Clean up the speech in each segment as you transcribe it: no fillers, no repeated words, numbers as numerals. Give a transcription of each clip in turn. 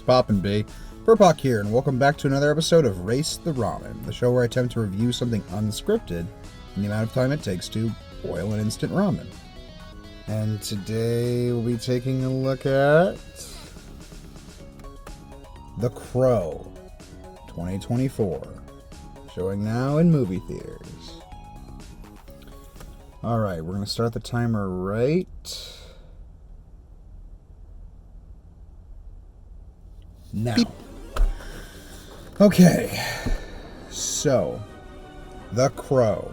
poppin', B? Purpok here, and welcome back to another episode of Race the Ramen, the show where I attempt to review something unscripted in the amount of time it takes to boil an instant ramen. And today we'll be taking a look at The Crow 2024, showing now in movie theaters. Alright, we're going to start the timer right now. Beep. Okay, so, The Crow.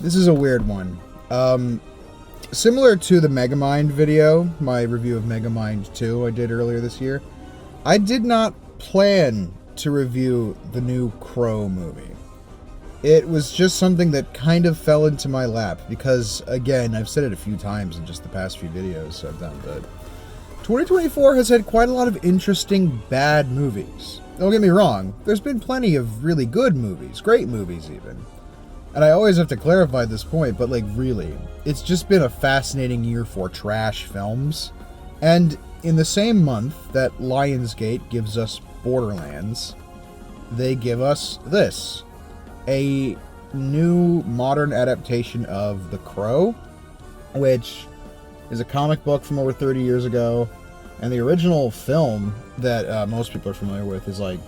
This is a weird one. Similar to the Megamind video, my review of Megamind 2 I did earlier this year, I did not plan to review the new Crow movie. It was just something that kind of fell into my lap because, again, I've said it a few times in just the past few videos I've done, but 2024 has had quite a lot of interesting bad movies. Don't get me wrong, there's been plenty of really good movies, great movies even. And I always have to clarify this point, but like really, it's just been a fascinating year for trash films. And in the same month that Lionsgate gives us Borderlands, they give us this. A new modern adaptation of The Crow, which is a comic book from over 30 years ago, and the original film that most people are familiar with is like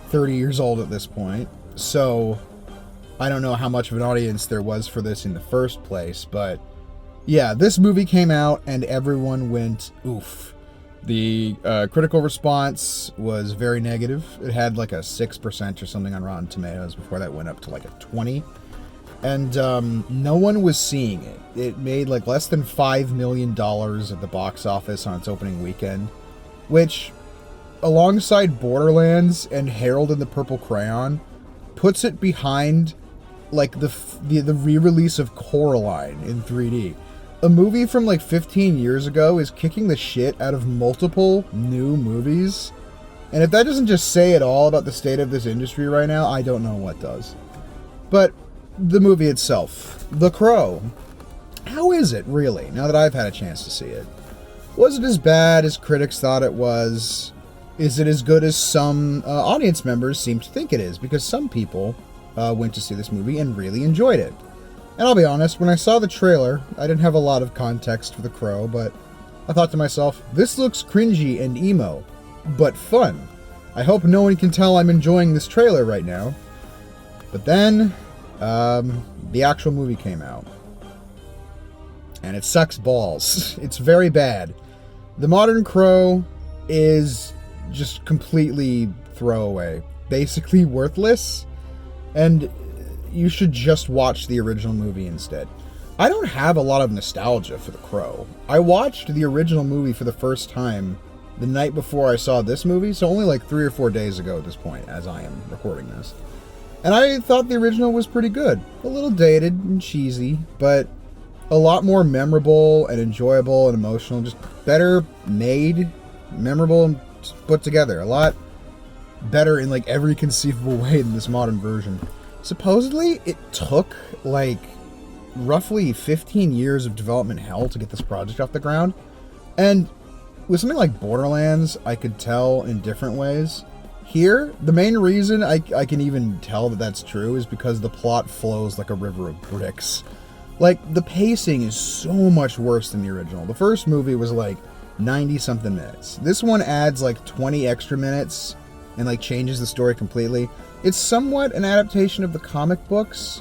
30 years old at this point. So I don't know how much of an audience there was for this in the first place, but yeah, this movie came out and everyone went oof. The critical response was very negative. It had like a 6% or something on Rotten Tomatoes before that went up to like a 20%. And no one was seeing it. It made like less than $5 million at the box office on its opening weekend, which, alongside Borderlands and Harold and the Purple Crayon, puts it behind like the re-release of Coraline in 3D. A movie from like 15 years ago is kicking the shit out of multiple new movies. And if that doesn't just say it all about the state of this industry right now, I don't know what does. But the movie itself, The Crow, how is it really, now that I've had a chance to see it? Was it as bad as critics thought it was? Is it as good as some audience members seem to think it is? Because some people went to see this movie and really enjoyed it. And I'll be honest, when I saw the trailer, I didn't have a lot of context for The Crow, but I thought to myself, this looks cringy and emo, but fun. I hope no one can tell I'm enjoying this trailer right now. But then the actual movie came out, and it sucks balls. It's very bad. The modern Crow is just completely throwaway, basically worthless, and you should just watch the original movie instead. I don't have a lot of nostalgia for The Crow. I watched the original movie for the first time the night before I saw this movie, so only like 3 or 4 days ago at this point, as I am recording this. And I thought the original was pretty good. A little dated and cheesy, but a lot more memorable and enjoyable and emotional. Just better made, memorable, and put together. A lot better in like every conceivable way than this modern version. Supposedly, it took like roughly 15 years of development hell to get this project off the ground. And with something like Borderlands, I could tell in different ways. Here, the main reason I can even tell that that's true is because the plot flows like a river of bricks. Like, the pacing is so much worse than the original. The first movie was like 90-something minutes. This one adds like 20 extra minutes and like changes the story completely. It's somewhat an adaptation of the comic books,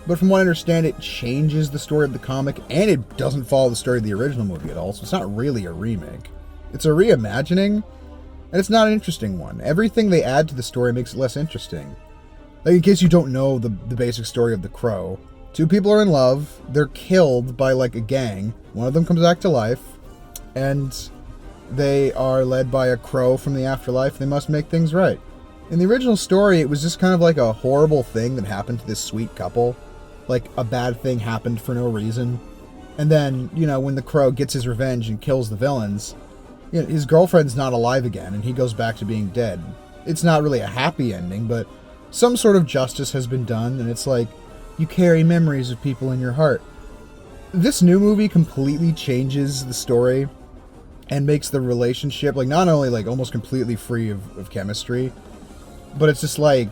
but from what I understand, it changes the story of the comic, and it doesn't follow the story of the original movie at all, so it's not really a remake. It's a reimagining, and it's not an interesting one. Everything they add to the story makes it less interesting. Like, in case you don't know the basic story of The Crow, 2 people are in love, they're killed by like a gang, one of them comes back to life, and they are led by a crow from the afterlife. They must make things right. In the original story, it was just kind of like a horrible thing that happened to this sweet couple. Like, a bad thing happened for no reason. And then, you know, when the crow gets his revenge and kills the villains, you know, his girlfriend's not alive again, and he goes back to being dead. It's not really a happy ending, but some sort of justice has been done, and it's like, you carry memories of people in your heart. This new movie completely changes the story and makes the relationship, like, not only, like, almost completely free of chemistry, but it's just, like,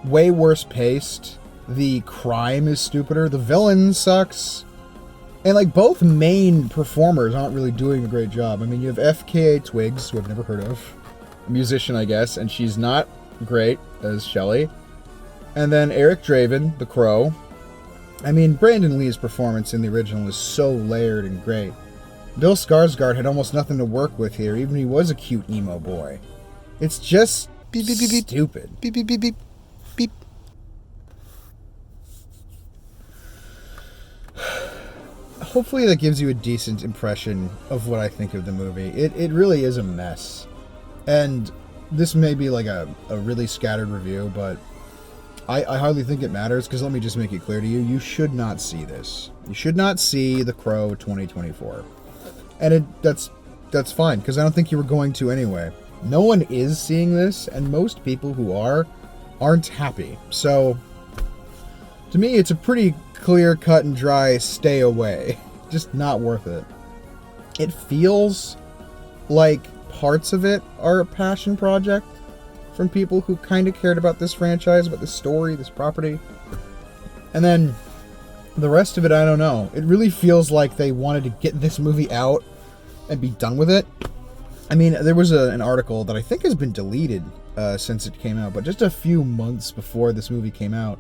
way worse paced. The crime is stupider. The villain sucks. And, like, both main performers aren't really doing a great job. I mean, you have FKA Twigs, who I've never heard of. A musician, I guess, and she's not great as Shelley. And then Eric Draven, the Crow. I mean, Brandon Lee's performance in the original is so layered and great. Bill Skarsgård had almost nothing to work with here, even he was a cute emo boy. It's just beep, beep, beep, beep. Stupid. Beep, beep, beep, beep, beep. Hopefully that gives you a decent impression of what I think of the movie. It really is a mess. And this may be like a really scattered review, but I hardly think it matters, because let me just make it clear to you, you should not see this. You should not see The Crow 2024. And that's fine, because I don't think you were going to anyway. No one is seeing this, and most people who aren't happy. So, to me, it's a pretty clear, cut and dry stay away. Just not worth it. It feels like parts of it are a passion project from people who kind of cared about this franchise, about this story, this property. And then the rest of it, I don't know. It really feels like they wanted to get this movie out and be done with it. I mean, there was an article that I think has been deleted since it came out, but just a few months before this movie came out,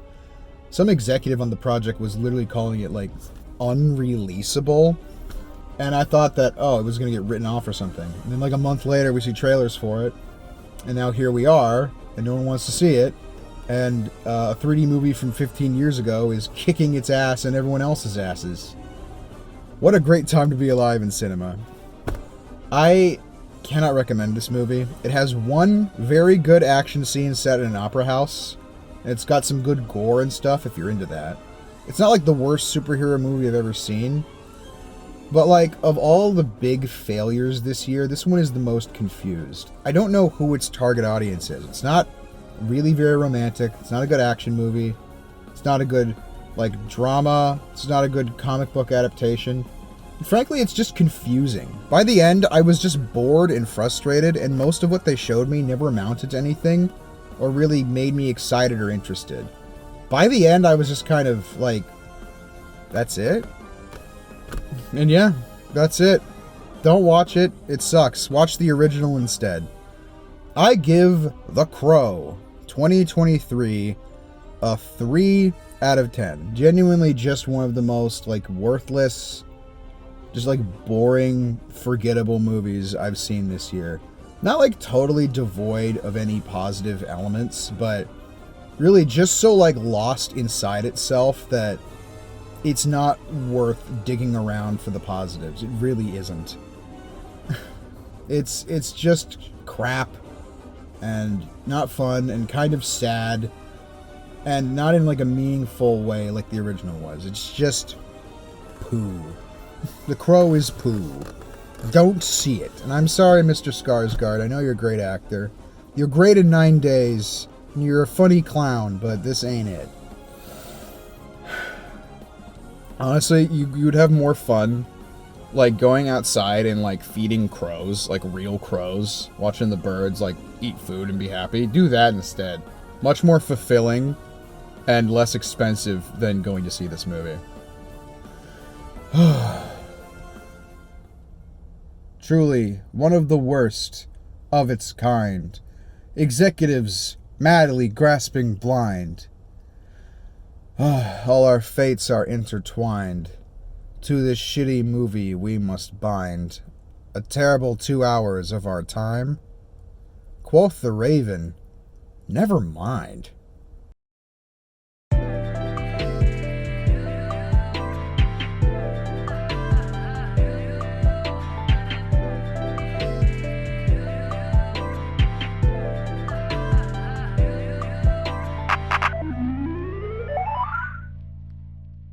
some executive on the project was literally calling it, like, unreleasable. And I thought that, it was going to get written off or something. And then, like, a month later, we see trailers for it. And now here we are, and no one wants to see it. And a 3D movie from 15 years ago is kicking its ass and everyone else's asses. What a great time to be alive in cinema. I cannot recommend this movie. It has one very good action scene set in an opera house. And it's got some good gore and stuff if you're into that. It's not like the worst superhero movie I've ever seen. But, like, of all the big failures this year, this one is the most confused. I don't know who its target audience is. It's not really very romantic. It's not a good action movie. It's not a good, like, drama. It's not a good comic book adaptation. And frankly, it's just confusing. By the end, I was just bored and frustrated, and most of what they showed me never amounted to anything, or really made me excited or interested. By the end, I was just kind of like, that's it? And yeah, that's it. Don't watch it. It sucks. Watch the original instead. I give The Crow 2023 a 3 out of 10. Genuinely just one of the most, like, worthless, just, like, boring, forgettable movies I've seen this year. Not, like, totally devoid of any positive elements, but really just so, like, lost inside itself that it's not worth digging around for the positives. It really isn't. It's just crap and not fun and kind of sad and not in, like, a meaningful way like the original was. It's just poo. The Crow is poo. Don't see it. And I'm sorry, Mr. Skarsgård. I know you're a great actor. You're great in 9 Days. And you're a funny clown, but this ain't it. Honestly, you would have more fun, like, going outside and, like, feeding crows, like real crows, watching the birds, like, eat food and be happy. Do that instead. Much more fulfilling and less expensive than going to see this movie. Truly, one of the worst of its kind. Executives madly grasping blind. All our fates are intertwined. To this shitty movie we must bind a terrible 2 hours of our time. Quoth the Raven, never mind.